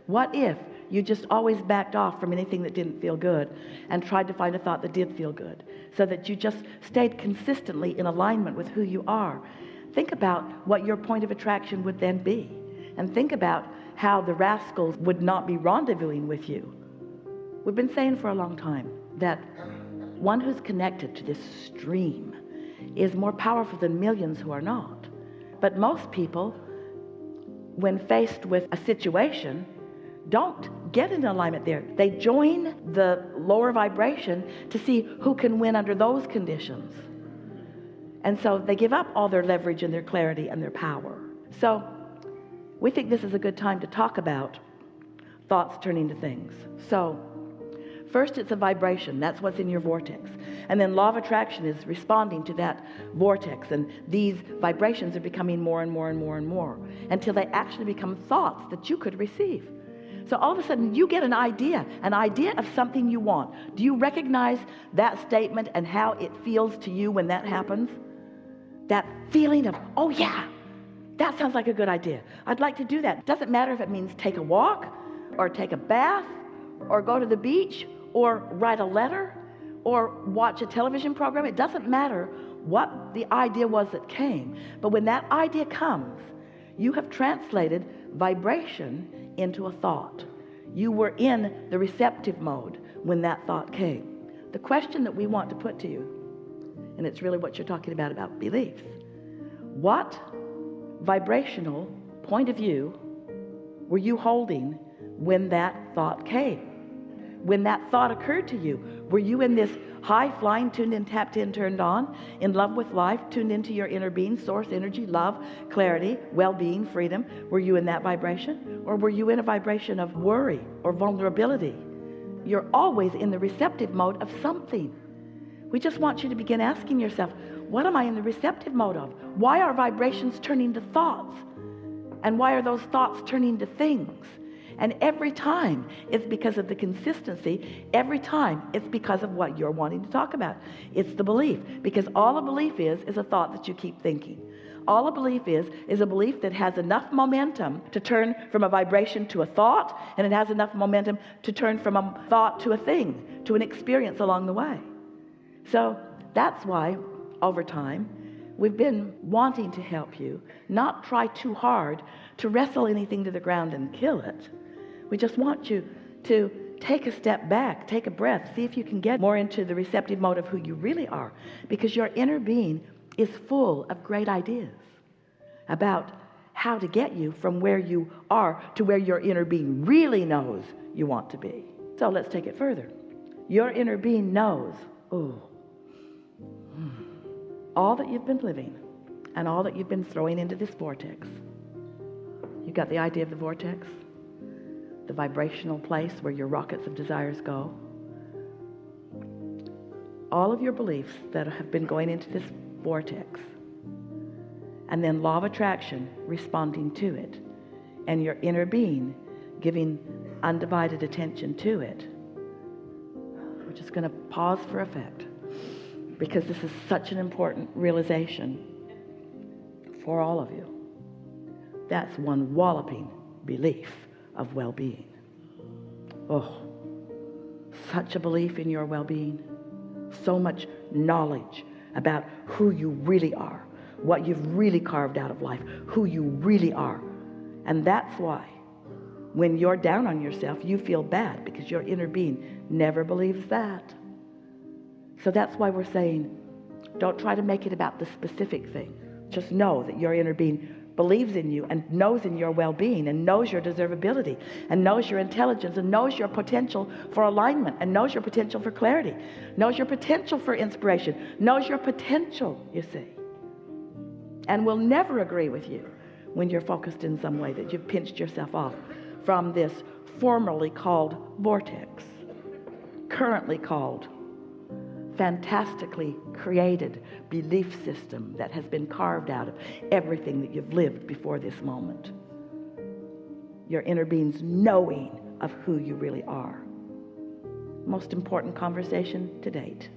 What if you just always backed off from anything that didn't feel good and tried to find a thought that did feel good, so that you just stayed consistently in alignment with who you are? Think about what your point of attraction would then be, and think about how the rascals would not be rendezvousing with you. We've been saying for a long time that one who's connected to this stream is more powerful than millions who are not. But most people, when faced with a situation, don't get in alignment there. They join the lower vibration to see who can win under those conditions. And so they give up all their leverage and their clarity and their power. So we think this is a good time to talk about thoughts turning to things. So first, it's a vibration. That's what's in your vortex. And then law of attraction is responding to that vortex. And these vibrations are becoming more and more and more and more until they actually become thoughts that you could receive. So all of a sudden you get an idea of something you want. Do you recognize that statement and how it feels to you when that happens? That feeling of, oh yeah, that sounds like a good idea. I'd like to do that. Doesn't matter if it means take a walk or take a bath or go to the beach or write a letter or watch a television program. It doesn't matter what the idea was that came. But when that idea comes, you have translated vibration into a thought. You were in the receptive mode when that thought came. The question that we want to put to you, and it's really what you're talking about beliefs. What vibrational point of view were you holding when that thought came? When that thought occurred to you, were you in this high flying, tuned in, tapped in, turned on, in love with life, tuned into your inner being, source, energy, love, clarity, well-being, freedom? Were you in that vibration? Or were you in a vibration of worry or vulnerability? You're always in the receptive mode of something. We just want you to begin asking yourself, what am I in the receptive mode of? Why are vibrations turning to thoughts? And why are those thoughts turning to things? And every time it's because of the consistency. Every time it's because of what you're wanting to talk about. It's the belief. Because all a belief is a thought that you keep thinking. All a belief is a belief that has enough momentum to turn from a vibration to a thought, and it has enough momentum to turn from a thought to a thing, to an experience along the way. So that's why, over time, we've been wanting to help you not try too hard to wrestle anything to the ground and kill it. We just want you to take a step back, take a breath, see if you can get more into the receptive mode of who you really are, because your inner being is full of great ideas about how to get you from where you are to where your inner being really knows you want to be. So let's take it further. Your inner being knows, all that you've been living and all that you've been throwing into this vortex. You got the idea of the vortex? The vibrational place where your rockets of desires go. All of your beliefs that have been going into this vortex, and then law of attraction responding to it, and your inner being giving undivided attention to it. We're just going to pause for effect, because this is such an important realization for all of you. That's one walloping belief of well-being. Such a belief in your well-being, so much knowledge about who you really are, what you've really carved out of life, who you really are. And that's why when you're down on yourself, you feel bad, because your inner being never believes that. So that's why we're saying, don't try to make it about the specific thing. Just know that your inner being believes in you and knows in your well-being and knows your deservability and knows your intelligence and knows your potential for alignment and knows your potential for clarity, knows your potential for inspiration, knows your potential, you see, and will never agree with you when you're focused in some way that you've pinched yourself off from this formerly called vortex, currently called fantastically created belief system that has been carved out of everything that you've lived before this moment. Your inner being's knowing of who you really are. Most important conversation to date.